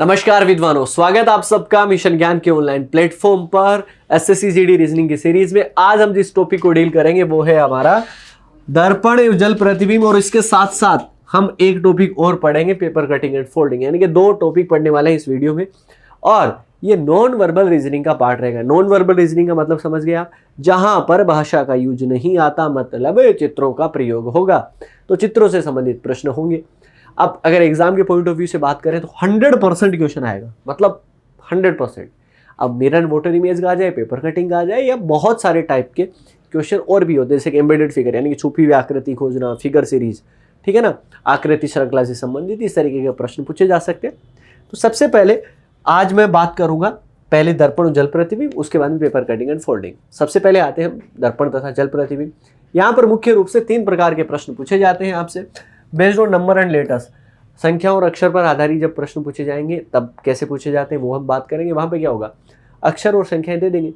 नमस्कार विद्वानों, स्वागत आप सबका मिशन ज्ञान के ऑनलाइन प्लेटफॉर्म पर एसएससी जीडी रीजनिंग की सीरीज में। आज हम जिस टॉपिक को डील करेंगे वो है हमारा दर्पण जल प्रतिबिंब, और इसके साथ साथ हम एक टॉपिक और पढ़ेंगे, पेपर कटिंग एंड फोल्डिंग। यानी कि दो टॉपिक पढ़ने वाले हैं इस वीडियो में, और ये नॉन वर्बल रीजनिंग का पार्ट रहेगा। नॉन वर्बल रीजनिंग का मतलब समझ गए आप, जहां पर भाषा का यूज नहीं आता, मतलब चित्रों का प्रयोग होगा, तो चित्रों से संबंधित प्रश्न होंगे। अब अगर एग्जाम के पॉइंट ऑफ व्यू से बात करें तो 100% क्वेश्चन आएगा, मतलब 100%। अब मिरर वाटर इमेज का आ जाए, पेपर कटिंग आ जाए, या बहुत सारे टाइप के क्वेश्चन और भी होते हैं, जैसे कि एम्बेडेड फिगर यानी कि छुपी हुई आकृति खोजना, फिगर सीरीज, ठीक है ना, आकृति श्रृंखला से संबंधित इस तरीके के प्रश्न पूछे जा सकते हैं। तो सबसे पहले आज मैं बात करूंगा पहले दर्पण और जल प्रतिबिंब, उसके बाद में पेपर कटिंग एंड फोल्डिंग। सबसे पहले आते हैं दर्पण तथा जल प्रतिबिंब। यहाँ पर मुख्य रूप से 3 प्रकार के प्रश्न पूछे जाते हैं आपसे, based on number and letters. संख्या और अक्षर पर आधारित जब प्रश्न पूछे जाएंगे तब कैसे पूछे जाते हैं वो हम बात करेंगे। वहां पे क्या होगा, अक्षर और संख्याएं दे देंगे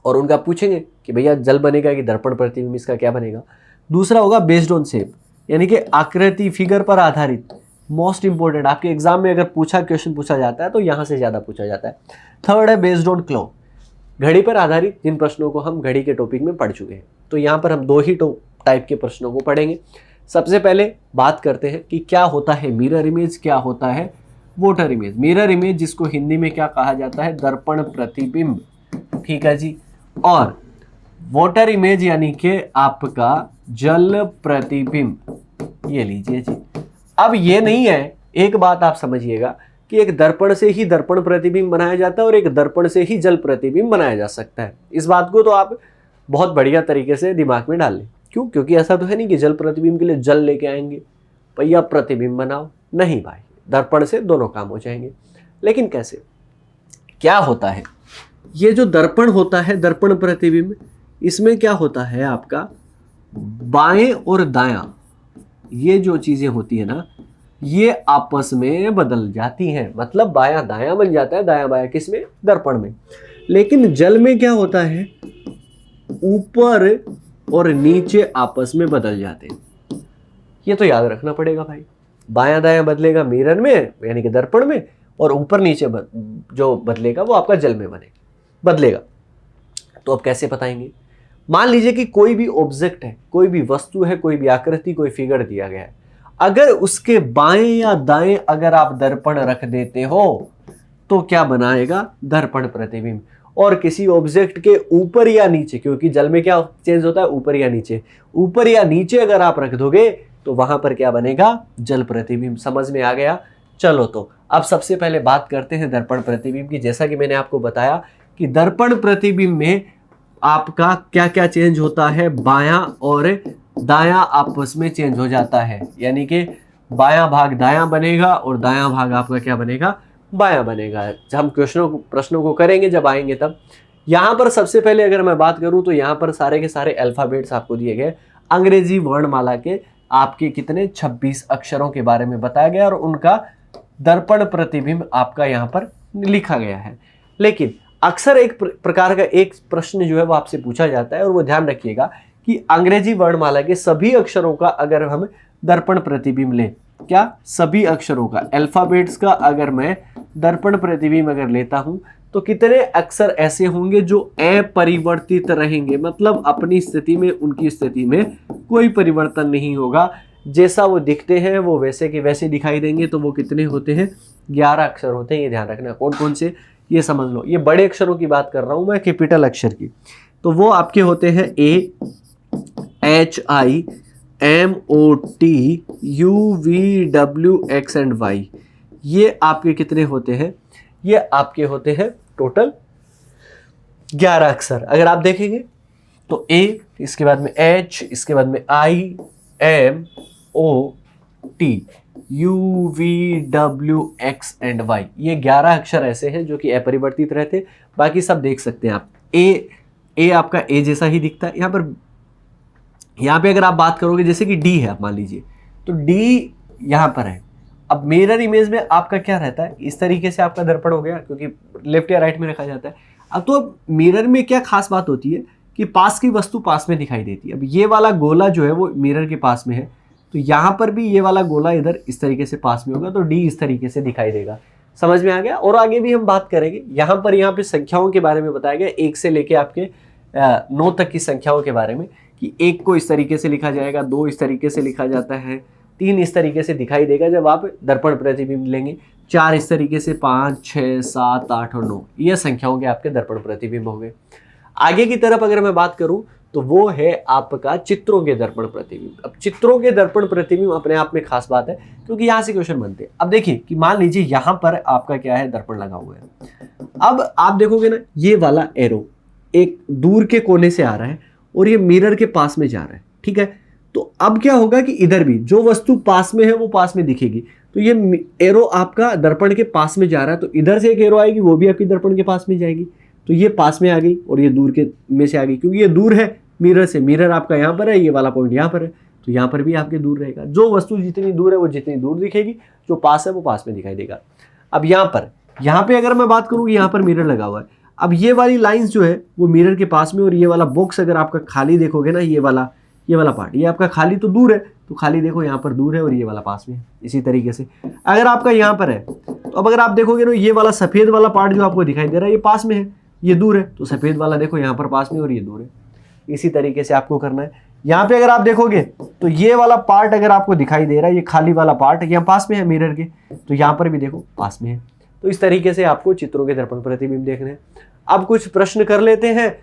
और उनका पूछेंगे कि भैया जल बनेगा कि दर्पण प्रतिबिंब, इसका क्या बनेगा। दूसरा होगा बेस्ड ऑन शेप, यानी कि आकृति फिगर पर आधारित। मोस्ट इंपॉर्टेंट, आपके एग्जाम में अगर क्वेश्चन पूछा जाता है तो यहाँ से ज्यादा पूछा जाता है। थर्ड है बेस्ड ऑन क्लॉक, घड़ी पर आधारित, जिन प्रश्नों को हम घड़ी के टॉपिक में पढ़ चुके हैं। तो यहाँ पर हम 2 ही टाइप के प्रश्नों को पढ़ेंगे। सबसे पहले बात करते हैं कि क्या होता है मिरर इमेज, क्या होता है वाटर इमेज। मिरर इमेज जिसको हिंदी में क्या कहा जाता है, दर्पण प्रतिबिंब, ठीक है जी। और वाटर इमेज यानी कि आपका जल प्रतिबिंब, ये लीजिए जी। अब ये नहीं है, एक बात आप समझिएगा कि एक दर्पण से ही दर्पण प्रतिबिंब बनाया जाता है और एक दर्पण से ही जल प्रतिबिंब बनाया जा सकता है। इस बात को तो आप बहुत बढ़िया तरीके से दिमाग में डाल लें। क्यों? क्योंकि ऐसा तो है नहीं कि जल प्रतिबिंब के लिए जल लेके आएंगे, भैया प्रतिबिंब बनाओ, नहीं भाई, दर्पण से दोनों काम हो जाएंगे। लेकिन कैसे, क्या होता है ये जो दर्पण होता है, दर्पण प्रतिबिंब, इसमें क्या होता है आपका बाएं और दायां, ये जो चीजें होती है ना, ये आपस में बदल जाती हैं। मतलब बायां दायां बन जाता है, दायां बायां किसमें, दर्पण में। लेकिन जल में क्या होता है, ऊपर और नीचे आपस में बदल जाते हैं। ये तो याद रखना पड़ेगा भाई, बायां दायां बदलेगा मिरर में यानी कि दर्पण में, और ऊपर नीचे जो बदलेगा वो आपका जल में बदलेगा। तो अब कैसे बताएंगे, मान लीजिए कि कोई भी ऑब्जेक्ट है, कोई भी वस्तु है, कोई भी आकृति, कोई फिगर दिया गया है, अगर उसके बाएं या दाएं अगर आप दर्पण रख देते हो तो क्या बनाएगा, दर्पण प्रतिबिंब। और किसी ऑब्जेक्ट के ऊपर या नीचे, क्योंकि जल में क्या चेंज होता है, ऊपर या नीचे, ऊपर या नीचे अगर आप रख दोगे तो वहां पर क्या बनेगा, जल प्रतिबिंब। समझ में आ गया? चलो तो अब सबसे पहले बात करते हैं दर्पण प्रतिबिंब की। जैसा कि मैंने आपको बताया कि दर्पण प्रतिबिंब में आपका क्या क्या चेंज होता है, बायां और दायां आपस में चेंज हो जाता है। यानी कि बायां भाग दायां बनेगा और दायां भाग आपका क्या बनेगा, बायां बनेगा। जब हम प्रश्नों को करेंगे, जब आएंगे तब। यहां पर सबसे पहले अगर मैं बात करूं तो यहां पर सारे के सारे अल्फाबेट्स आपको दिए गए, अंग्रेजी वर्णमाला के आपके कितने 26 अक्षरों के बारे में बताया गया और उनका दर्पण प्रतिबिंब आपका यहां पर लिखा गया है। लेकिन अक्सर एक प्रकार का एक प्रश्न जो है वो आपसे पूछा जाता है, और वो ध्यान रखिएगा कि अंग्रेजी वर्णमाला के सभी अक्षरों का अगर हम दर्पण प्रतिबिंब लें, क्या सभी अक्षरों का, अल्फाबेट्स का अगर मैं दर्पण प्रतिबिंब अगर लेता हूं तो कितने अक्षर ऐसे होंगे जो अपरिवर्तित रहेंगे, मतलब अपनी स्थिति में, उनकी स्थिति में कोई परिवर्तन नहीं होगा, जैसा वो दिखते हैं वो वैसे के वैसे दिखाई देंगे। तो वो कितने होते हैं, 11 अक्षर होते हैं। ये ध्यान रखना, कौन कौन से, ये समझ लो। ये बड़े अक्षरों की बात कर रहा हूं मैं, कैपिटल अक्षर की। तो वो आपके होते हैं A, H, I, M, O, T, U, V, W, X and Y। ये आपके कितने होते हैं, ये आपके होते हैं टोटल 11 अक्षर। अगर आप देखेंगे तो A, इसके बाद में H, इसके बाद में I, M, O, T, U, V, W, X and Y। ये 11 अक्षर ऐसे हैं जो कि अपरिवर्तित रहते, बाकी सब देख सकते हैं आप। A आपका A जैसा ही दिखता है। यहाँ पे अगर आप बात करोगे, जैसे कि D है, आप मान लीजिए, तो D यहाँ पर है। अब मिरर इमेज में आपका क्या रहता है, इस तरीके से आपका दर्पण हो गया, क्योंकि लेफ्ट या राइट में रखा जाता है। अब तो मिरर में क्या खास बात होती है कि पास की वस्तु पास में दिखाई देती है। अब ये वाला गोला जो है वो मिरर के पास में है, तो यहाँ पर भी ये वाला गोला इधर इस तरीके से पास में होगा, तो D इस तरीके से दिखाई देगा। समझ में आ गया। और आगे भी हम बात करेंगे। यहाँ पे संख्याओं के बारे में बताया गया, 1 से लेके आपके 9 तक की संख्याओं के बारे में, कि 1 को इस तरीके से लिखा जाएगा, 2 इस तरीके से लिखा जाता है, 3 इस तरीके से दिखाई देगा जब आप दर्पण प्रतिबिंब लेंगे, 4 इस तरीके से, 5, 6, 7, 8 और 9 ये संख्याओं के आपके दर्पण प्रतिबिंब हो गए। आगे की तरफ अगर मैं बात करूं तो वो है आपका चित्रों के दर्पण प्रतिबिंब। अब चित्रों के दर्पण प्रतिबिंब अपने आप में खास बात है, क्योंकि यहाँ से क्वेश्चन बनते हैं। अब देखिए कि मान लीजिए यहाँ पर आपका क्या है, दर्पण लगा हुआ है। अब आप देखोगे ना, ये वाला एरो एक दूर के कोने से आ रहा है और ये मिरर के पास में जा रहा है, ठीक है। तो अब क्या होगा कि इधर भी जो वस्तु पास में है वो पास में दिखेगी। तो ये एरो आपका दर्पण के पास में जा रहा है, तो इधर से एक एरो आएगी, वो भी आपकी दर्पण के पास में जाएगी। तो ये पास में आ गई और ये दूर के में से आ गई, क्योंकि ये दूर है मिरर से। मिरर आपका यहाँ पर है, ये वाला पॉइंट यहाँ पर है, तो यहाँ पर भी आपके दूर रहेगा। जो वस्तु जितनी दूर है वो जितनी दूर दिखेगी, जो पास है वो पास में दिखाई देगा। अब यहाँ पे अगर मैं बात करूँ, यहाँ पर मिरर लगा हुआ है। अब ये वाली लाइंस जो है वो मिरर के पास में, और ये वाला बॉक्स अगर आपका खाली देखोगे ना, ये वाला पार्ट, ये आपका खाली तो दूर है, तो खाली देखो यहाँ पर दूर है और ये वाला पास में है। इसी तरीके से अगर आपका यहाँ पर है, तो अब अगर आप देखोगे ना, ये वाला सफेद वाला पार्ट जो आपको दिखाई दे रहा है ये पास में है, ये दूर है, तो सफेद वाला देखो यहाँ पर पास में और ये दूर है। इसी तरीके से आपको करना है। यहाँ पे अगर आप देखोगे तो ये वाला पार्ट अगर आपको दिखाई दे रहा है, ये खाली वाला पार्ट यहाँ पास में है मिरर के, तो यहाँ पर भी देखो पास में है। तो इस तरीके से आपको चित्रों के दर्पण प्रतिबिंब देखने हैं। अब कुछ प्रश्न कर लेते हैं,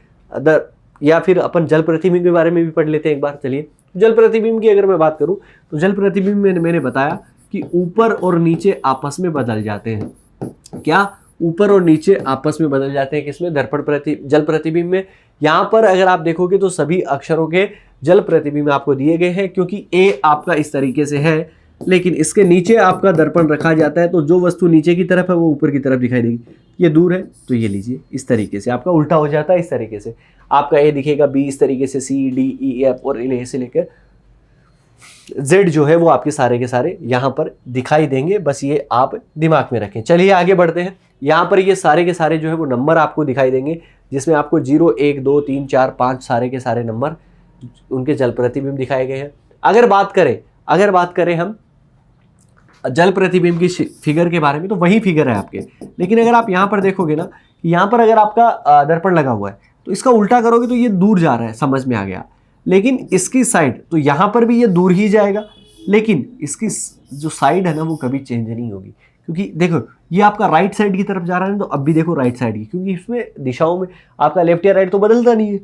या फिर अपन जल प्रतिबिंब के बारे में भी पढ़ लेते हैं एक बार। चलिए, जल प्रतिबिंब की अगर मैं बात करूं तो जल प्रतिबिंब में मैंने बताया कि ऊपर और नीचे आपस में बदल जाते हैं। क्या? ऊपर और नीचे आपस में बदल जाते हैं। किसमें? जल प्रतिबिंब में। यहाँ पर अगर आप देखोगे तो सभी अक्षरों के जल प्रतिबिंब आपको दिए गए हैं, क्योंकि ए आपका इस तरीके से है, लेकिन इसके नीचे आपका दर्पण रखा जाता है, तो जो वस्तु नीचे की तरफ है वो ऊपर की तरफ दिखाई देगी। ये दूर है तो ये लीजिए, इस तरीके से आपका उल्टा हो जाता है। इस तरीके से आपका ए दिखेगा, बी इस तरीके से, सी, डी, ई, एफ और ए से लेकर जेड जो है वो आपके सारे के सारे यहाँ पर दिखाई देंगे। बस ये आप दिमाग में रखें। चलिए आगे बढ़ते हैं। यहाँ पर ये सारे के सारे जो है वो नंबर आपको दिखाई देंगे, जिसमें आपको 0, 1, 2, 3, 4, 5 सारे के सारे नंबर उनके जल प्रतिबिंब दिखाए गए हैं। अगर बात करें हम जल प्रतिबिंब की फिगर के बारे में, तो वही फिगर है आपके। लेकिन अगर आप यहाँ पर देखोगे ना, यहाँ पर अगर आपका दर्पण लगा हुआ है तो इसका उल्टा करोगे तो ये दूर जा रहा है, समझ में आ गया। लेकिन इसकी साइड, तो यहाँ पर भी ये दूर ही जाएगा, लेकिन इसकी जो साइड है ना वो कभी चेंज नहीं होगी, क्योंकि देखो ये आपका राइट साइड की तरफ जा रहा है, तो अब भी देखो राइट साइड की, क्योंकि इसमें दिशाओं में आपका लेफ्ट या राइट तो बदलता नहीं है।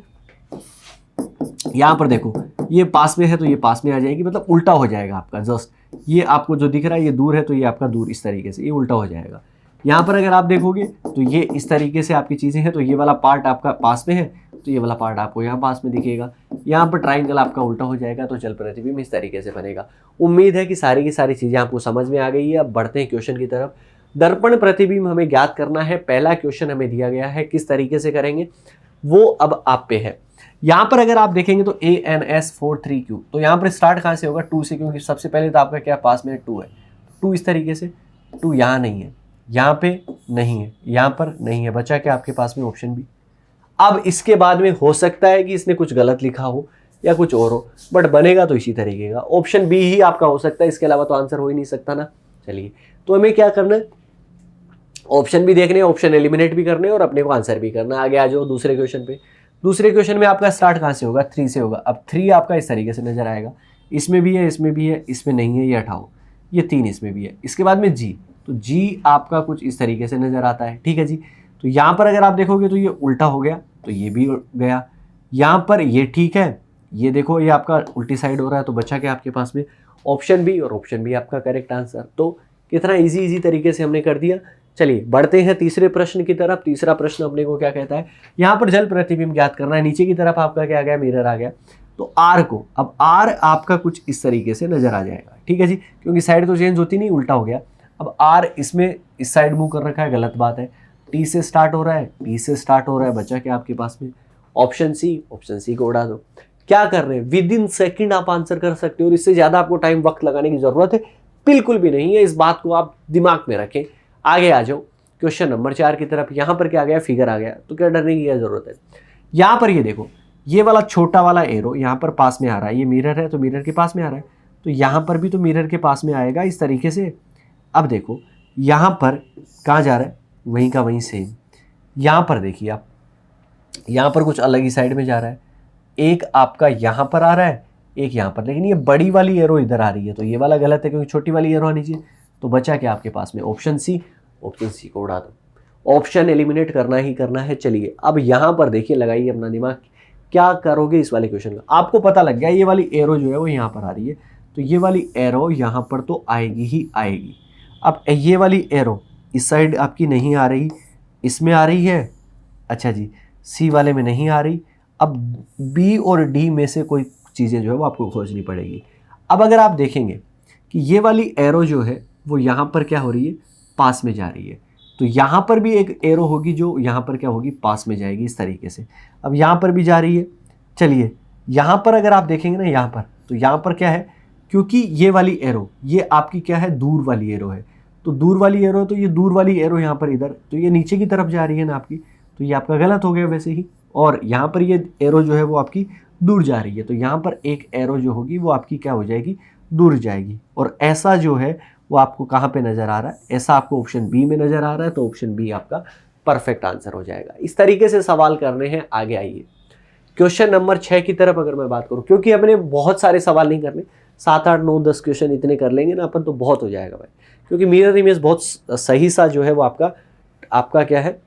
यहाँ पर देखो ये पास में है तो ये पास में आ जाएगी, मतलब उल्टा हो जाएगा आपका। जस्ट ये आपको जो दिख रहा है ये दूर है, तो ये आपका दूर इस तरीके से ये उल्टा हो जाएगा। यहाँ पर अगर आप देखोगे तो ये इस तरीके से आपकी चीज़ें हैं, तो ये वाला पार्ट आपका पास में है, तो ये वाला पार्ट आपको यहाँ पास में दिखेगा। यहाँ पर ट्राइंगल आपका उल्टा हो जाएगा, तो जल प्रतिबिंब इस तरीके से बनेगा। उम्मीद है कि सारी की सारी चीज़ें आपको समझ में आ गई है। अब बढ़ते हैं क्वेश्चन की तरफ। दर्पण प्रतिबिंब हमें ज्ञात करना है। पहला क्वेश्चन हमें दिया गया है, किस तरीके से करेंगे वो अब आप पे है। यहाँ पर अगर आप देखेंगे तो ANS43Q, तो यहाँ पर स्टार्ट कहाँ से होगा? 2 से, क्योंकि सबसे पहले तो आपका क्या पास में 2 है। 2 इस तरीके से, 2 यहाँ नहीं है, यहाँ पे नहीं है, यहाँ पर नहीं है, बचा क्या आपके पास में? Option B. अब इसके बाद में हो सकता है कि इसने कुछ गलत लिखा हो या कुछ और हो, बट बनेगा तो इसी तरीके का। ऑप्शन बी ही आपका हो सकता है, इसके अलावा तो आंसर हो ही नहीं सकता ना। चलिए, तो हमें क्या करना है? ऑप्शन भी देखने, ऑप्शन एलिमिनेट भी करने और अपने को आंसर भी करना। आगे आ जाओ दूसरे क्वेश्चन पे। दूसरे क्वेश्चन में आपका स्टार्ट कहाँ से होगा? 3 से होगा। अब 3 आपका इस तरीके से नजर आएगा, इसमें भी है, इसमें भी है, इसमें नहीं है, ये हटाओ, ये 3 इसमें भी है। इसके बाद में जी, तो जी आपका कुछ इस तरीके से नजर आता है, ठीक है जी। तो यहाँ पर अगर आप देखोगे तो ये उल्टा हो गया, तो ये भी गया। यहाँ पर ये ठीक है, ये देखो ये आपका उल्टी साइड हो रहा है, तो बचा क्या आपके पास में? ऑप्शन बी, और ऑप्शन बी आपका करेक्ट आंसर। तो कितना इजी तरीके से हमने कर दिया। चलिए बढ़ते हैं तीसरे प्रश्न की तरफ। तीसरा प्रश्न अपने को क्या कहता है? यहाँ पर जल प्रतिबिंब ज्ञात करना है। नीचे की तरफ आपका क्या आ गया? मिरर आ गया। तो आर को, अब आर आपका कुछ इस तरीके से नजर आ जाएगा, ठीक है जी, क्योंकि साइड तो चेंज होती नहीं, उल्टा हो गया। अब आर इसमें इस साइड मूव कर रखा है, गलत बात है। टी से स्टार्ट हो रहा है, टी से स्टार्ट हो रहा है, बचा क्या आपके पास में? Option C. ऑप्शन सी को उड़ा दो। क्या कर रहे हैं? विद इन सेकेंड आप आंसर कर सकते हो, और इससे ज्यादा आपको टाइम वक्त लगाने की जरूरत है बिल्कुल भी नहीं है। इस बात को आप दिमाग में रखें। आगे आ जाओ क्वेश्चन नंबर 4 की तरफ। यहाँ पर क्या आ गया? फिगर आ गया, तो क्या डरने की क्या जरूरत है? यहाँ पर ये देखो, ये वाला छोटा वाला एरो यहाँ पर पास में आ रहा है, ये मिरर है तो मिरर के पास में आ रहा है, तो यहाँ पर भी तो मिरर के पास में आएगा इस तरीके से। अब देखो यहाँ पर कहाँ जा रहा है, वहीं का वहीं सेम। यहाँ पर देखिए आप, यहाँ पर कुछ अलग ही साइड में जा रहा है, एक आपका यहाँ पर आ रहा है, एक यहाँ पर, लेकिन ये बड़ी वाली एरो इधर आ रही है, तो ये वाला गलत है क्योंकि छोटी वाली एरो आनी चाहिए। तो बचा क्या आपके पास में, ऑप्शन सी। ऑप्शन सी को उड़ा दो, ऑप्शन एलिमिनेट करना ही करना है। चलिए अब यहाँ पर देखिए, लगाइए अपना दिमाग, क्या करोगे इस वाले क्वेश्चन का। आपको पता लग गया ये वाली एरो जो है वो यहाँ पर आ रही है, तो ये वाली एरो यहाँ पर तो आएगी ही आएगी। अब ये वाली एरो इस साइड आपकी नहीं आ रही, इसमें आ रही है, अच्छा जी, सी वाले में नहीं आ रही। अब बी और डी में से कोई चीज़ें जो है वो आपको खोजनी पड़ेगी। अब अगर आप देखेंगे कि ये वाली एरो जो है वो यहाँ पर क्या हो रही है, पास में जा रही है, तो यहाँ पर भी एक एरो होगी जो यहाँ पर क्या होगी, पास में जाएगी इस तरीके से। अब यहाँ पर भी जा रही है। चलिए यहाँ पर अगर आप देखेंगे ना, यहाँ पर, तो यहाँ पर क्या है, क्योंकि ये वाली एरो ये आपकी क्या है, दूर वाली एरो है, तो दूर वाली एरो, तो ये दूर वाली एरो यहाँ पर इधर, तो ये नीचे की तरफ जा रही है ना आपकी, तो ये आपका गलत हो गया वैसे ही। और यहाँ पर ये एरो जो है वो आपकी दूर जा रही है, तो यहाँ पर एक एरो जो होगी वो आपकी क्या हो जाएगी, दूर जाएगी। और ऐसा जो है वो आपको कहाँ पे नज़र आ रहा है, ऐसा आपको ऑप्शन बी में नज़र आ रहा है, तो ऑप्शन बी आपका परफेक्ट आंसर हो जाएगा। इस तरीके से सवाल करने हैं। आगे आइए क्वेश्चन नंबर 6 की तरफ अगर मैं बात करूँ, क्योंकि अपने बहुत सारे सवाल नहीं करने, 7, 8, 9, 10 क्वेश्चन इतने कर लेंगे ना अपन तो बहुत हो जाएगा भाई, क्योंकि मिरर इमेज बहुत सही सा जो है वो आपका क्या है,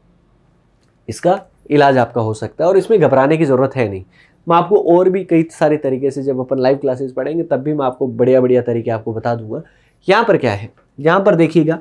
इसका इलाज आपका हो सकता है और इसमें घबराने की ज़रूरत है नहीं। मैं आपको और भी कई सारे तरीके से, जब अपन लाइव क्लासेस पढ़ेंगे तब भी मैं आपको बढ़िया बढ़िया तरीके आपको बता दूंगा। यहाँ पर क्या है, यहाँ पर देखिएगा,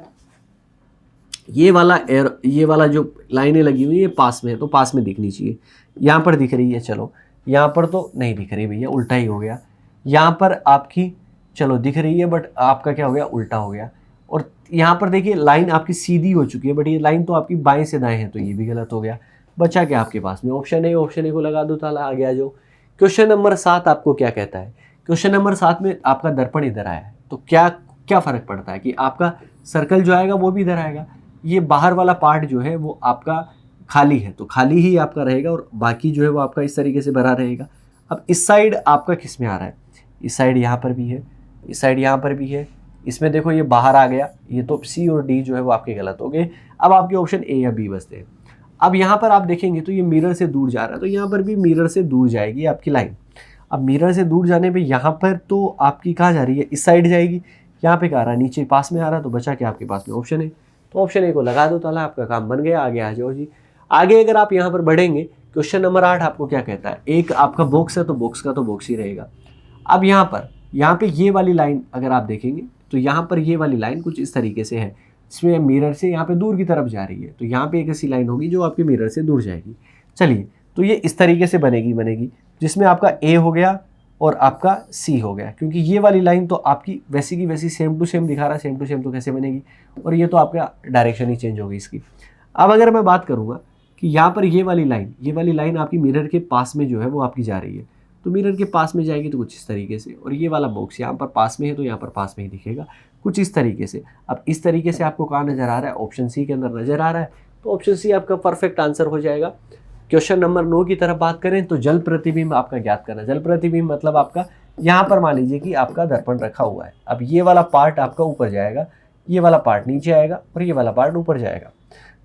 ये वाला जो लाइनें लगी हुई है ये पास में है, तो पास में दिखनी चाहिए। यहाँ पर दिख रही है, चलो यहाँ पर तो नहीं दिख रही भैया, उल्टा ही हो गया। यहाँ पर आपकी चलो दिख रही है, बट आपका क्या हो गया, उल्टा हो गया। और यहाँ पर देखिए लाइन आपकी सीधी हो चुकी है, बट ये लाइन तो आपकी बाएं से दाएं है, तो ये भी गलत हो गया। बचा क्या आपके पास में, ऑप्शन ए। ऑप्शन ए को लगा दो ताला, आ गया जो। क्वेश्चन नंबर 7 आपको क्या कहता है, क्वेश्चन नंबर 7 में आपका दर्पण इधर आया है, तो क्या क्या फ़र्क पड़ता है कि आपका सर्कल जो आएगा वो भी इधर आएगा, ये बाहर वाला पार्ट जो है वो आपका खाली है, तो खाली ही आपका रहेगा और बाकी जो है वो आपका इस तरीके से भरा रहेगा। अब इस साइड आपका किस में आ रहा है, इस साइड यहाँ पर भी है, इस साइड यहाँ पर भी है, इसमें देखो ये बाहर आ गया, ये तो सी और डी जो है वो आपके गलत हो गए। अब आपके ऑप्शन ए या बी बचते हैं। अब यहाँ पर आप देखेंगे तो ये मिरर से दूर जा रहा है, तो यहाँ पर भी मिरर से दूर जाएगी आपकी लाइन। अब मिरर से दूर जाने पे यहाँ पर तो आपकी कहाँ जा रही है, इस साइड जाएगी, यहाँ पे कहाँ आ रहा है, नीचे पास में आ रहा है, तो बचा क्या आपके पास में, ऑप्शन ए। तो ऑप्शन ए को लगा दो ताला, आपका काम बन गया। आगे आ जाओ जी। आगे अगर आप यहाँ पर बढ़ेंगे, क्वेश्चन नंबर 8 आपको क्या कहता है, एक आपका बॉक्स है तो बॉक्स का तो बॉक्स ही रहेगा। अब यहाँ पे ये वाली लाइन अगर आप देखेंगे तो यहाँ पर ये वाली लाइन कुछ इस तरीके से है, इसमें मिरर से यहाँ पे दूर की तरफ जा रही है, तो यहाँ पे एक ऐसी लाइन होगी जो आपके मिरर से दूर जाएगी। चलिए, तो ये इस तरीके से बनेगी, जिसमें आपका ए हो गया और आपका सी हो गया, क्योंकि ये वाली लाइन तो आपकी वैसी की वैसी सेम टू सेम दिखा रहा है, सेम टू सेम तो कैसे बनेगी, और ये तो आपका डायरेक्शन ही चेंज होगी इसकी। अब अगर मैं बात करूँगा कि यहाँ पर ये वाली लाइन आपकी मिरर के पास में जो है वो आपकी जा रही है, तो मिरर के पास में जाएगी तो कुछ इस तरीके से, और ये वाला बॉक्स यहाँ पर पास में है तो यहाँ पर पास में ही दिखेगा कुछ इस तरीके से। अब इस तरीके से आपको कहाँ नज़र आ रहा है, ऑप्शन सी के अंदर नज़र आ रहा है, तो ऑप्शन सी आपका परफेक्ट आंसर हो जाएगा। क्वेश्चन नंबर 9 की तरफ बात करें तो जल प्रतिबिंब आपका ज्ञात करना। जल प्रतिबिंब मतलब आपका यहाँ पर मान लीजिए कि आपका दर्पण रखा हुआ है, अब ये वाला पार्ट आपका ऊपर जाएगा, ये वाला पार्ट नीचे आएगा और ये वाला पार्ट ऊपर जाएगा।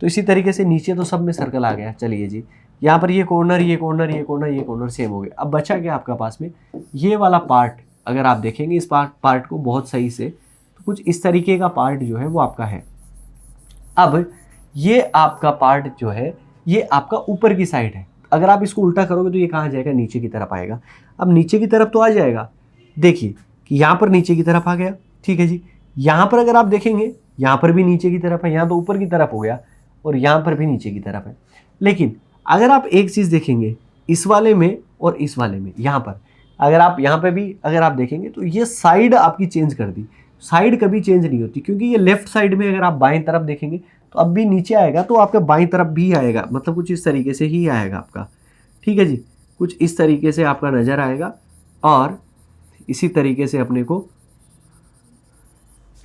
तो इसी तरीके से नीचे तो सब में सर्कल आ गया। चलिए जी, यहाँ पर ये कॉर्नर सेम हो गया। अब बचा क्या आपका पास में, ये वाला पार्ट अगर आप देखेंगे इस पार्ट को बहुत सही से, तो कुछ इस तरीके का पार्ट जो है वो आपका है। अब ये आपका पार्ट जो है ये आपका ऊपर की साइड है, अगर आप इसको उल्टा करोगे तो ये कहाँ जाएगा, नीचे की तरफ आएगा। अब नीचे की तरफ तो आ जाएगा, देखिए कि यहाँ पर नीचे की तरफ आ गया, ठीक है जी। यहाँ पर अगर आप देखेंगे यहाँ पर भी नीचे की तरफ है, यहाँ तो ऊपर की तरफ हो गया और यहाँ पर भी नीचे की तरफ है। लेकिन अगर आप एक चीज़ देखेंगे इस वाले में और इस वाले में, यहाँ पर अगर आप यहाँ पे भी अगर आप देखेंगे तो ये साइड आपकी चेंज कर दी। साइड कभी चेंज नहीं होती, क्योंकि ये लेफ्ट साइड में अगर आप बाएं तरफ देखेंगे तो अब भी नीचे आएगा, तो आपके बाएं तरफ भी आएगा, मतलब कुछ इस तरीके से ही आएगा आपका, ठीक है जी। कुछ इस तरीके से आपका नज़र आएगा और इसी तरीके से अपने को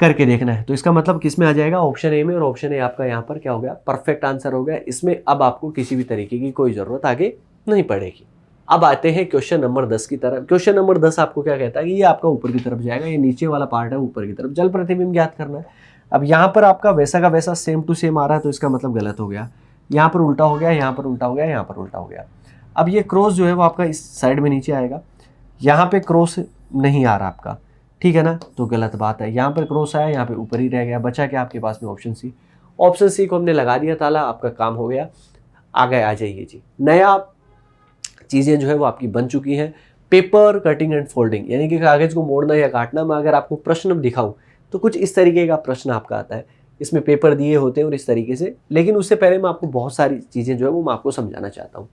करके देखना है। तो इसका मतलब किस में आ जाएगा, ऑप्शन ए में, और ऑप्शन ए आपका यहाँ पर क्या हो गया, परफेक्ट आंसर हो गया। इसमें अब आपको किसी भी तरीके की कोई ज़रूरत आगे नहीं पड़ेगी। अब आते हैं क्वेश्चन नंबर 10 की तरफ। क्वेश्चन नंबर 10 आपको क्या कहता है कि ये आपका ऊपर की तरफ जाएगा, ये नीचे वाला पार्ट है ऊपर की तरफ। जल प्रतिबिंब ज्ञात करना है। अब यहाँ पर आपका वैसा का वैसा सेम टू सेम आ रहा है, तो इसका मतलब गलत हो गया। यहाँ पर उल्टा हो गया, यहाँ पर उल्टा हो गया, यहाँ पर उल्टा हो गया। अब ये क्रॉस जो है वो आपका इस साइड में नीचे आएगा, यहाँ पे क्रॉस नहीं आ रहा आपका, ठीक है ना, तो गलत बात है। यहाँ पर क्रॉस आया, यहाँ पे ऊपर ही रह गया, बचा क्या आपके पास में ऑप्शन सी। ऑप्शन सी को हमने लगा दिया ताला, आपका काम हो गया। आगे आ जाइए जी, नया चीज़ें जो है वो आपकी बन चुकी हैं। पेपर कटिंग एंड फोल्डिंग, यानी कि कागज़ को मोड़ना या काटना। मैं अगर आपको प्रश्न दिखाऊं तो कुछ इस तरीके का प्रश्न आपका आता है, इसमें पेपर दिए होते हैं और इस तरीके से। लेकिन उससे पहले मैं आपको बहुत सारी चीज़ें जो है वो मैं आपको समझाना चाहता हूँ।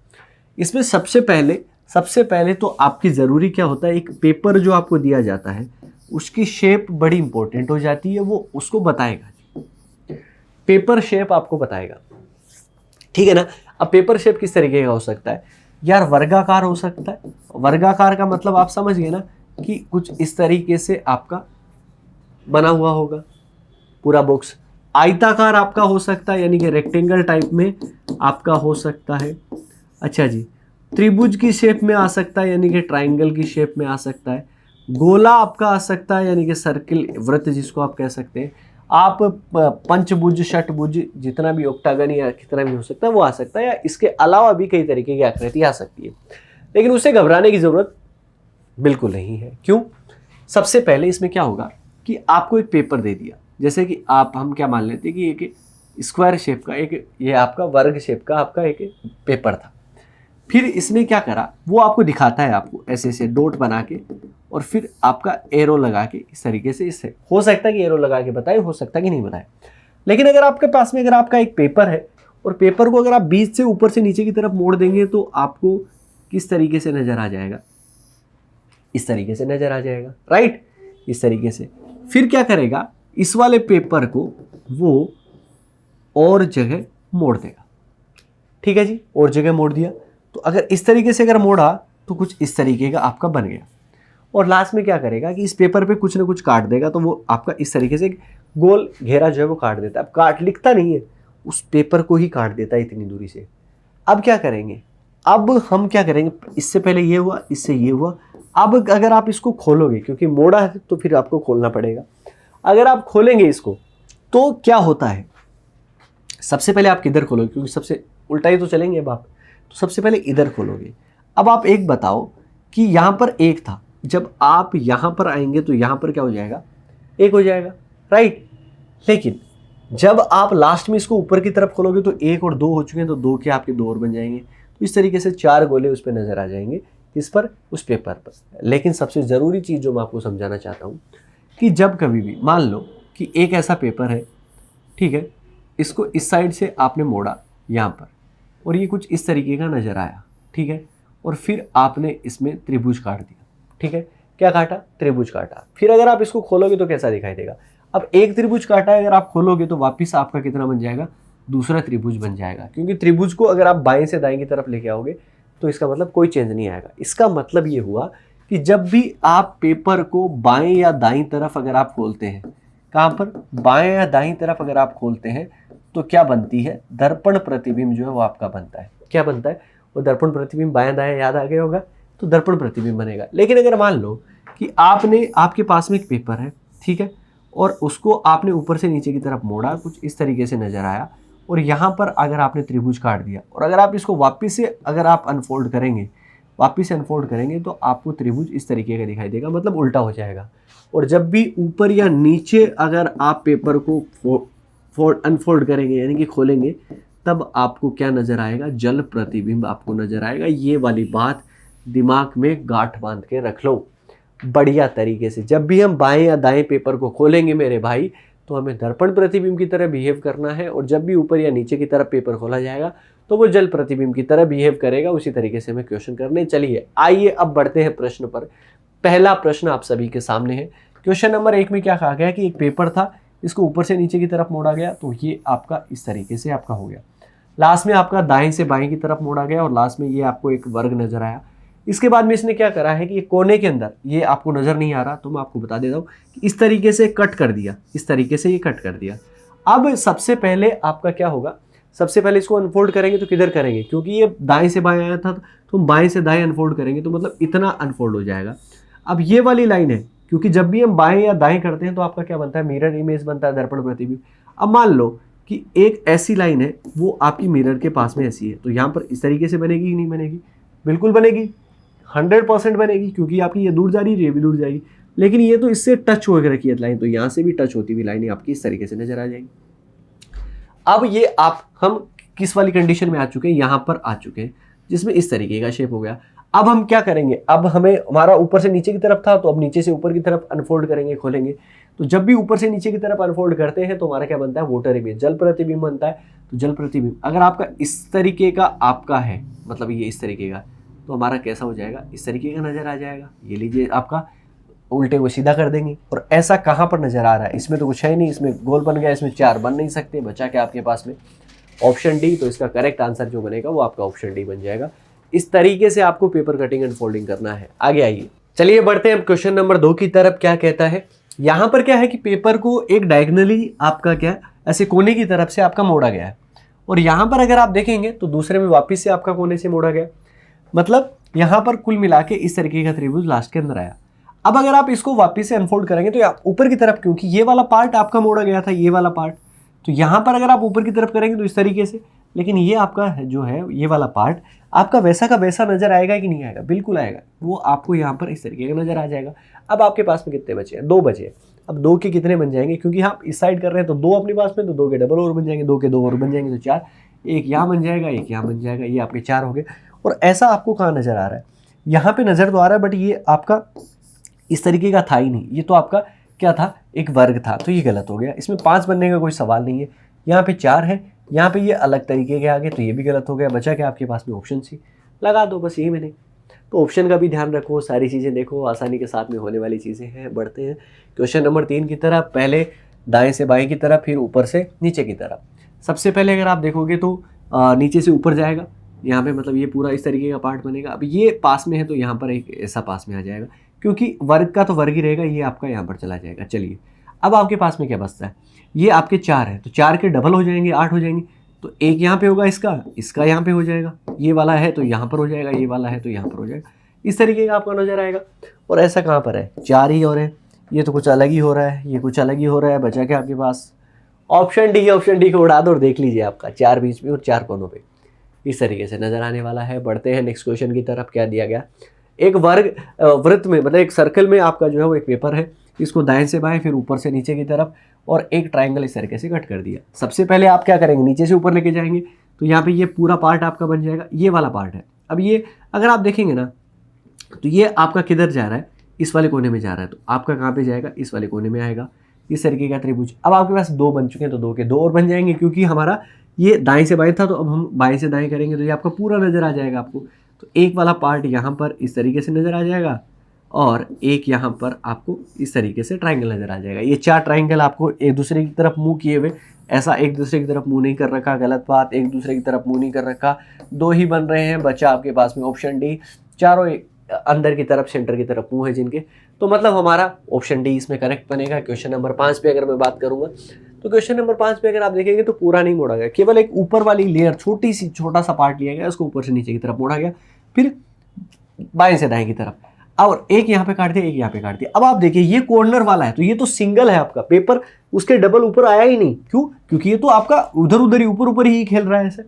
इसमें सबसे पहले तो आपकी ज़रूरी क्या होता है, एक पेपर जो आपको दिया जाता है उसकी शेप बड़ी इंपॉर्टेंट हो जाती है, वो उसको बताएगा, पेपर शेप आपको बताएगा, ठीक है ना। अब पेपर शेप किस तरीके का हो सकता है यार, वर्गाकार हो सकता है। वर्गाकार का मतलब आप समझ गए ना, कि कुछ इस तरीके से आपका बना हुआ होगा पूरा बॉक्स। आयताकार आपका हो सकता है, यानी कि रेक्टेंगल टाइप में आपका हो सकता है। अच्छा जी, त्रिभुज की शेप में आ सकता है, यानी कि ट्रायंगल की शेप में आ सकता है। गोला आपका आ सकता है, यानी कि सर्किल, वृत्त जिसको आप कह सकते हैं। आप पंचभुज, षटभुज, जितना भी ऑक्टागन या कितना भी हो सकता है वो आ सकता है, या इसके अलावा भी कई तरीके की आकृति आ सकती है। लेकिन उससे घबराने की जरूरत बिल्कुल नहीं है। क्यों? सबसे पहले इसमें क्या होगा कि आपको एक पेपर दे दिया, जैसे कि हम क्या मान लेते हैं कि एक स्क्वायर शेप का, एक ये आपका वर्ग शेप का आपका एक पेपर था। फिर इसने क्या करा, वो आपको दिखाता है, आपको ऐसे ऐसे डॉट बना के, और फिर आपका एरो लगा के इस तरीके से, इससे हो सकता है कि एरो लगा के बताए, हो सकता है कि नहीं बताए। लेकिन अगर आपके पास में अगर आपका एक पेपर है और पेपर को अगर आप बीच से ऊपर से नीचे की तरफ मोड़ देंगे तो आपको किस तरीके से नजर आ जाएगा, इस तरीके से नजर आ जाएगा, राइट, इस तरीके से। फिर क्या करेगा, इस वाले पेपर को वो और जगह मोड़ देगा, ठीक है जी, और जगह मोड़ दिया। तो अगर इस तरीके से अगर मोड़ा तो कुछ इस तरीके का आपका बन गया। और लास्ट में क्या करेगा कि इस पेपर पे कुछ ना कुछ काट देगा, तो वो आपका इस तरीके से गोल घेरा जो है वो काट देता है। अब काट लिखता नहीं है, उस पेपर को ही काट देता है इतनी दूरी से। अब क्या करेंगे, अब हम क्या करेंगे, इससे पहले ये हुआ, इससे ये हुआ। अब अगर आप इसको खोलोगे, क्योंकि मोड़ा है तो फिर आपको खोलना पड़ेगा, अगर आप खोलेंगे इसको तो क्या होता है, सबसे पहले आप किधर खोलोगे, क्योंकि सबसे उल्टा ही तो चलेंगे अब आप, तो सबसे पहले इधर खोलोगे। अब आप एक बताओ कि यहाँ पर एक था, जब आप यहाँ पर आएंगे तो यहाँ पर क्या हो जाएगा, एक हो जाएगा, राइट। लेकिन जब आप लास्ट में इसको ऊपर की तरफ खोलोगे तो एक और दो हो चुके हैं, तो दो के आपके दो और बन जाएंगे। तो इस तरीके से चार गोले उस पर नजर आ जाएंगे, इस पर, उस पेपर पर। लेकिन सबसे ज़रूरी चीज़ जो मैं आपको समझाना चाहता हूँ कि जब कभी भी मान लो कि एक ऐसा पेपर है, ठीक है, इसको इस साइड से आपने मोड़ा यहाँ पर, और ये कुछ इस तरीके का नज़र आया, ठीक है, और फिर आपने इसमें त्रिभुज काट दिया, ठीक है, क्या काटा, त्रिभुज काटा। फिर अगर आप इसको खोलोगे तो कैसा दिखाई देगा, अब एक त्रिभुज काटा है, अगर आप खोलोगे तो वापस आपका कितना बन जाएगा, दूसरा त्रिभुज बन जाएगा। क्योंकि त्रिभुज को अगर आप बाएं से दाएं की तरफ लेके आओगे तो इसका मतलब कोई चेंज नहीं आएगा। इसका मतलब ये हुआ कि जब भी आप पेपर को बाएं या दाईं तरफ अगर आप खोलते हैं, कहाँ पर, बाएं या दाईं तरफ अगर आप खोलते हैं, तो क्या बनती है, दर्पण प्रतिबिंब जो है वो आपका बनता है। क्या बनता है, वो दर्पण प्रतिबिंब, बायां दायां याद आ गया होगा, तो दर्पण प्रतिबिंब बनेगा। लेकिन अगर मान लो कि आपके पास में एक पेपर है, ठीक है, और उसको आपने ऊपर से नीचे की तरफ मोड़ा, कुछ इस तरीके से नजर आया, और यहाँ पर अगर आपने त्रिभुज काट दिया, और अगर आप इसको वापस से अगर आप अनफोल्ड करेंगे, वापस से अनफोल्ड करेंगे, तो आपको त्रिभुज इस तरीके का दिखाई देगा, मतलब उल्टा हो जाएगा। और जब भी ऊपर या नीचे अगर आप पेपर को अनफोल्ड करेंगे, यानी कि खोलेंगे, तब आपको क्या नजर आएगा, जल प्रतिबिंब आपको नजर आएगा। ये वाली बात दिमाग में गांठ बांध के रख लो बढ़िया तरीके से। जब भी हम बाएं या दाएं पेपर को खोलेंगे मेरे भाई, तो हमें दर्पण प्रतिबिंब की तरह बिहेव करना है, और जब भी ऊपर या नीचे की तरफ पेपर खोला जाएगा तो वो जल प्रतिबिंब की तरह बिहेव करेगा। उसी तरीके से हमें क्वेश्चन करने। चलिए आइए अब बढ़ते हैं प्रश्न पर। पहला प्रश्न आप सभी के सामने है। क्वेश्चन नंबर 1 में क्या कहा गया कि एक पेपर था, इसको ऊपर से नीचे की तरफ मोड़ा गया, तो ये आपका इस तरीके से आपका हो गया। लास्ट में आपका दाएं से बाएं की तरफ मोड़ा गया, और लास्ट में ये आपको एक वर्ग नजर आया। इसके बाद में इसने क्या करा है कि ये कोने के अंदर, ये आपको नजर नहीं आ रहा तो मैं आपको बता देता हूँ कि इस तरीके से कट कर दिया, इस तरीके से ये कट कर दिया। अब सबसे पहले आपका क्या होगा, सबसे पहले इसको अनफोल्ड करेंगे तो किधर करेंगे, क्योंकि ये दाएं से बाएं आया था तो हम बाएं से दाएं अनफोल्ड करेंगे, तो मतलब इतना अनफोल्ड हो जाएगा। अब ये वाली लाइन है, क्योंकि जब भी हम बाएं या दाएं करते हैं तो आपका क्या बनता है, मिरर इमेज बनता है, दर्पण प्रतिबिंब। अब मान लो कि एक ऐसी लाइन है वो आपकी मिरर के पास में ऐसी है, तो यहाँ पर इस तरीके से बनेगी कि नहीं बनेगी? बिल्कुल बनेगी, 100% बनेगी, क्योंकि आपकी ये दूर जा रही है, ये भी दूर जाएगी। लेकिन ये तो इससे टच होकर रखी है लाइन, तो यहाँ से भी टच होती हुई लाइन आपकी इस तरीके से नजर आ जाएगी। अब ये हम किस वाली कंडीशन में आ चुके हैं, यहाँ पर आ चुके हैं, जिसमें इस तरीके का शेप हो गया। अब हम क्या करेंगे, अब हमारा ऊपर से नीचे की तरफ था, तो अब नीचे से ऊपर की तरफ अनफोल्ड करेंगे, खोलेंगे। तो जब भी ऊपर से नीचे की तरफ अनफोल्ड करते हैं तो हमारा क्या बनता है, वाटर इमेज, जल प्रतिबिंब बनता है। तो जल प्रतिबिंब अगर आपका इस तरीके का आपका है, मतलब ये इस तरीके का, तो हमारा कैसा हो जाएगा, इस तरीके का नजर आ जाएगा। ये लीजिए आपका उल्टे को सीधा कर देंगे। और ऐसा कहाँ पर नजर आ रहा है, इसमें तो कुछ है नहीं, इसमें गोल बन गया, इसमें 4 बन नहीं सकते, बचा क्या आपके पास में, ऑप्शन डी। तो इसका करेक्ट आंसर जो बनेगा वो आपका ऑप्शन डी बन जाएगा। इस तरीके से आपको पेपर कटिंग एंड फोल्डिंग करना है। आगे आइए, चलिए बढ़ते हैं क्वेश्चन नंबर 2 की तरफ। क्या कहता है, यहाँ पर क्या है कि पेपर को एक डायगनली आपका क्या ऐसे कोने की तरफ से आपका मोड़ा गया है, और यहाँ पर अगर आप देखेंगे तो दूसरे में वापिस से आपका कोने से मोड़ा गया, मतलब यहाँ पर कुल मिला के इस तरीके का त्रिभुज लास्ट के अंदर आया। अब अगर आप इसको वापिस से अनफोल्ड करेंगे तो ऊपर की तरफ, क्योंकि ये वाला पार्ट आपका मोड़ा गया था, ये वाला पार्ट, तो यहाँ पर अगर आप ऊपर की तरफ करेंगे तो इस तरीके से, लेकिन ये आपका जो है ये वाला पार्ट आपका वैसा का वैसा नजर आएगा कि नहीं आएगा, बिल्कुल आएगा। वो आपको यहाँ पर इस तरीके का नजर आ जाएगा। अब आपके पास में कितने बचे हैं, 2 बचे हैं। अब 2 के कितने बन जाएंगे, क्योंकि आप इस साइड कर रहे हैं तो 2 अपने पास में, तो 2 के डबल और बन जाएंगे, 2 के 2 और बन जाएंगे तो 4, एक यहाँ बन जाएगा, एक यहाँ बन जाएगा, ये आपके 4 हो गए। और ऐसा आपको कहाँ नजर आ रहा है, यहाँ पे नजर तो आ रहा है, बट ये आपका इस तरीके का था ही नहीं, ये तो आपका क्या था, एक वर्ग था, तो ये गलत हो गया। इसमें 5 बनने का कोई सवाल नहीं है। यहाँ पे 4 है, यहाँ पे ये अलग तरीके के आगे, तो ये भी गलत हो गया। बचा क्या आपके पास में, ऑप्शन सी लगा दो, बस यही मैंने। तो ऑप्शन का भी ध्यान रखो, सारी चीज़ें देखो, आसानी के साथ में होने वाली चीज़ें हैं। बढ़ते हैं क्वेश्चन नंबर 3 की तरफ। पहले दाएं से बाएं की तरफ, फिर ऊपर से नीचे की तरफ। सबसे पहले अगर आप देखोगे तो नीचे से ऊपर जाएगा, यहाँ पे मतलब ये पूरा इस तरीके का पार्ट बनेगा। अब ये पास में है तो यहाँ पर एक ऐसा पास में आ जाएगा, क्योंकि वर्ग का तो वर्ग ही रहेगा, ये आपका यहाँ पर चला जाएगा। चलिए अब आपके पास में क्या बचता है, ये आपके 4 है, तो 4 के डबल हो जाएंगे, 8 हो जाएंगे। तो एक यहाँ पे होगा, इसका यहाँ पे हो जाएगा, ये वाला है तो यहाँ पर हो जाएगा, ये वाला है तो यहाँ पर हो जाएगा। इस तरीके का आपका नजर आएगा। और ऐसा कहाँ पर है, 4 ही और है, ये तो कुछ अलग ही हो रहा है, ये कुछ अलग ही हो रहा है। बचा क्या आपके पास, ऑप्शन डी। ऑप्शन डी को उड़ा दो और देख लीजिए, आपका 4 बीच में और 4 कोनों पे इस तरीके से नजर आने वाला है। बढ़ते हैं नेक्स्ट क्वेश्चन की तरफ। क्या दिया गया, एक वृत्त में, मतलब एक सर्कल में आपका जो है वो एक पेपर है, इसको दाएं से बाएं, फिर ऊपर से नीचे की तरफ, और एक ट्रायंगल इस तरीके से कट कर दिया। सबसे पहले आप क्या करेंगे, नीचे से ऊपर लेके जाएंगे, तो यहाँ पे ये पूरा पार्ट आपका बन जाएगा, ये वाला पार्ट है। अब ये अगर आप देखेंगे ना, तो ये आपका किधर जा रहा है, इस वाले कोने में जा रहा है, तो आपका कहाँ पे जाएगा, इस वाले कोने में आएगा। इस तरीके का त्रिभुज। अब आपके पास 2 बन चुके हैं, तो 2 के 2 और बन जाएंगे, क्योंकि हमारा ये दाएं से बाएं था, तो अब हम बाएं से दाएं करेंगे, तो ये आपका पूरा नजर आ जाएगा आपको। तो एक वाला पार्ट यहाँ पर इस तरीके से नजर आ जाएगा, और एक यहाँ पर आपको इस तरीके से ट्रायंगल नजर आ जाएगा। ये 4 ट्रायंगल आपको एक दूसरे की तरफ मुंह किए हुए, ऐसा एक दूसरे की तरफ मुंह नहीं कर रखा, गलत बात, एक दूसरे की तरफ मुंह नहीं कर रखा। 2 ही बन रहे हैं, बचा आपके पास में ऑप्शन डी। चारों अंदर की तरफ, सेंटर की तरफ मुंह है जिनके, तो मतलब हमारा ऑप्शन डी इसमें करेक्ट बनेगा। क्वेश्चन नंबर 5 पे अगर मैं बात करूंगा, तो क्वेश्चन नंबर 5 पे अगर आप देखेंगे तो पूरा नहीं मोड़ा गया, केवल एक ऊपर वाली लेयर, छोटा सा पार्ट लिया गया, उसको ऊपर से नीचे की तरफ मोड़ा गया, फिर बाएं से दाएं की तरफ, और एक यहाँ पे काट दिया, एक यहाँ पे काट दिया। अब आप देखिए ये कॉर्नर वाला है, तो ये तो सिंगल है आपका पेपर, उसके डबल ऊपर आया ही नहीं। क्यों? क्योंकि ये तो आपका उधर उधर ही ऊपर ही खेल रहा है ऐसे,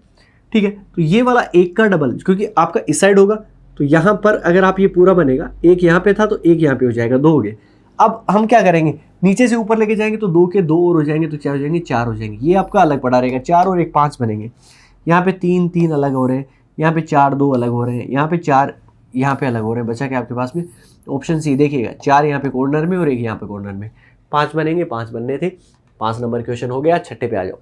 ठीक है। तो ये वाला एक का डबल, क्योंकि आपका इस साइड होगा, तो यहाँ पर अगर आप ये पूरा बनेगा, एक यहाँ पे था तो एक यहाँ पे हो जाएगा, 2 हो गए। अब हम क्या करेंगे, नीचे से ऊपर लेके जाएंगे, तो 2 के 2 और हो जाएंगे, तो क्या हो जाएंगे, 4 हो जाएंगे। ये आपका अलग पड़ा रहेगा, 4 और 1 5 बनेंगे। यहाँ पे 3 अलग हो रहे हैं, यहाँ पे 4 2 अलग हो रहे हैं, यहाँ पे 4 यहाँ पे अलग हो रहे हैं। बचा क्या आपके पास में, ऑप्शन सी देखिएगा, 4 यहाँ पे कॉर्नर में और 1 यहाँ पे कॉर्नर में, 5 बनेंगे, 5 बनने थे। 5 नंबर क्वेश्चन हो गया। छठे पे आ जाओ।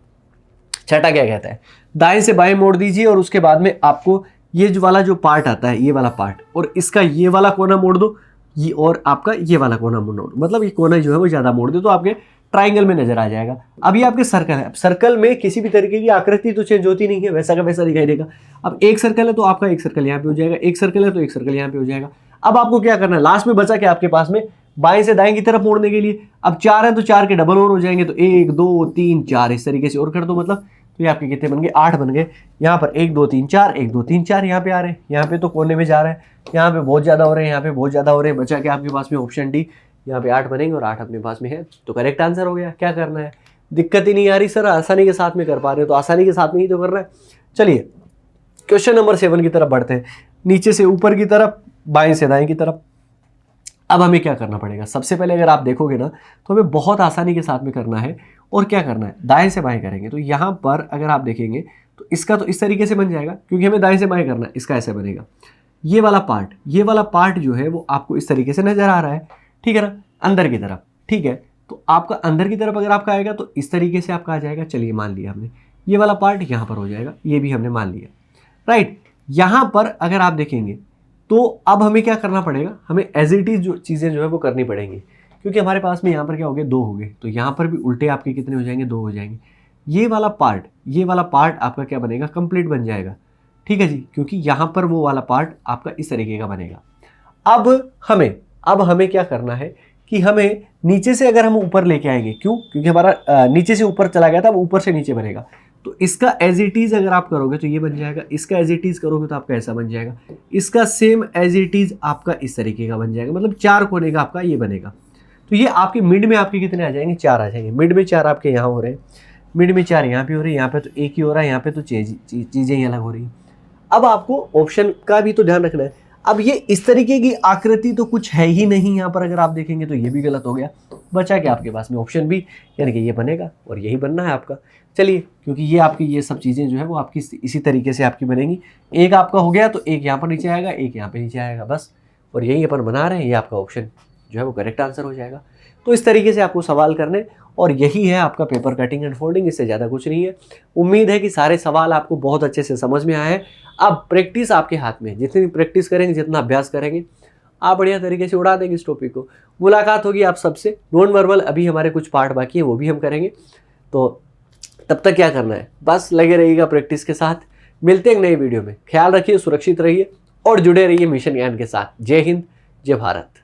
छठा क्या कहता है, दाएं से बाएं मोड़ दीजिए, और उसके बाद में आपको ये जो पार्ट आता है, ये वाला पार्ट, और इसका ये वाला कोना मोड़ दो, ये और आपका ये वाला कोना मोड़ दो, मतलब ये कोना जो है वो ज़्यादा मोड़ दो, तो आपके ट्राइंगल में नजर आ जाएगा। अब ये आपके सर्कल है, अब सर्कल में किसी भी तरीके की आकृति तो चेंज होती नहीं है, वैसा का वैसा दिखाई देगा। अब एक सर्कल है तो आपका एक सर्कल यहाँ पे हो जाएगा, एक सर्कल है तो एक सर्कल यहाँ पे हो जाएगा। अब आपको क्या करना है, लास्ट में बचा क्या आपके पास में, बाएं से दाएं की तरफ मोड़ने के लिए। अब 4 है तो 4 के डबल और हो जाएंगे, तो 1 2 3 4 इस तरीके से और कर दो, मतलब तो ये आपके कितने बन गए, 8 बन गए। यहाँ पर 1 2 3 4 1 2 3 4 यहाँ पे आ रहे हैं, यहाँ पे तो कोने में जा रहे हैं, यहाँ पे बहुत ज़्यादा हो रहे हैं, यहाँ पे बहुत ज़्यादा हो रहे हैं। बचा क्या आपके पास में, ऑप्शन डी। यहाँ पे 8 बनेंगे और 8 अपने पास में है, तो करेक्ट आंसर हो गया। क्या करना है, दिक्कत ही नहीं आ रही सर, आसानी के साथ में कर पा रहे हो, तो आसानी के साथ में ही तो करना है। चलिए क्वेश्चन नंबर 7 की तरफ बढ़ते हैं, नीचे से ऊपर की तरफ, बाएं से दाएं की तरफ। अब हमें क्या करना पड़ेगा, सबसे पहले अगर आप देखोगे ना तो हमें बहुत आसानी के साथ में करना है। और क्या करना है, दाएं से बाएं करेंगे। तो यहाँ पर अगर आप देखेंगे तो इसका तो इस तरीके से बन जाएगा, क्योंकि हमें दाएं से बाएं करना है, इसका ऐसे बनेगा। ये वाला पार्ट जो है वो आपको इस तरीके से नजर आ रहा है, ठीक है ना, अंदर की तरफ, ठीक है। तो आपका अंदर की तरफ अगर आपका आएगा तो इस तरीके से आपका आ जाएगा। चलिए मान लिया हमने, ये वाला पार्ट यहाँ पर हो जाएगा, ये भी हमने मान लिया, राइट। यहाँ पर अगर आप देखेंगे तो अब हमें क्या करना पड़ेगा, हमें एज इट इज जो चीज़ें जो है वो करनी पड़ेंगी, क्योंकि हमारे पास में यहाँ पर क्या हो गया, 2 हो गए, तो यहाँ पर भी उल्टे आपके कितने हो जाएंगे, 2 हो जाएंगे। ये वाला पार्ट आपका क्या बनेगा, कंप्लीट बन जाएगा, ठीक है जी, क्योंकि यहाँ पर वो वाला पार्ट आपका इस तरीके का बनेगा। अब हमें क्या करना है कि हमें नीचे से अगर हम ऊपर लेके आएंगे, क्यों, क्योंकि हमारा नीचे से ऊपर चला गया था, अब ऊपर से नीचे बनेगा। तो इसका एज इट इज अगर आप करोगे तो ये बन जाएगा, इसका एज इट इज करोगे तो आपका ऐसा बन जाएगा, इसका सेम एज इट इज आपका इस तरीके का बन जाएगा, मतलब 4 कोने का आपका ये बनेगा। तो ये आपके मिड में आपके कितने आ जाएंगे, 4 आ जाएंगे। मिड में 4 आपके यहाँ हो रहे हैं, मिड में 4 यहाँ पे हो रही है, यहाँ पे तो एक ही हो रहा है, यहाँ पे तो चीज़ें ही अलग हो रही हैं। अब आपको ऑप्शन का भी तो ध्यान रखना है। अब ये इस तरीके की आकृति तो कुछ है ही नहीं यहाँ पर, अगर आप देखेंगे तो ये भी गलत हो गया। बचा क्या आपके पास में, ऑप्शन बी, यानी कि ये बनेगा और यही बनना है आपका। चलिए, क्योंकि ये आपकी ये सब चीज़ें जो है वो आपकी इसी तरीके से आपकी बनेंगी। एक आपका हो गया तो एक यहाँ पर नीचे आएगा, एक यहाँ पे नीचे आएगा, बस। और यही अपन बना रहे हैं, ये आपका ऑप्शन जो है वो करेक्ट आंसर हो जाएगा। तो इस तरीके से आपको सवाल करने, और यही है आपका पेपर कटिंग एंड फोल्डिंग, इससे ज़्यादा कुछ नहीं है। उम्मीद है कि सारे सवाल आपको बहुत अच्छे से समझ में आए हैं। अब प्रैक्टिस आपके हाथ में, जितनी प्रैक्टिस करेंगे, जितना अभ्यास करेंगे, आप बढ़िया तरीके से उड़ा देंगे इस टॉपिक को। मुलाकात होगी आप सबसे नॉन वर्बल, अभी हमारे कुछ पार्ट बाकी है, वो भी हम करेंगे। तो तब तक क्या करना है, बस लगे रहिएगा प्रैक्टिस के साथ। मिलते हैं नई वीडियो में, ख्याल रखिए, सुरक्षित रहिए और जुड़े रहिए मिशन ज्ञान के साथ। जय हिंद, जय भारत।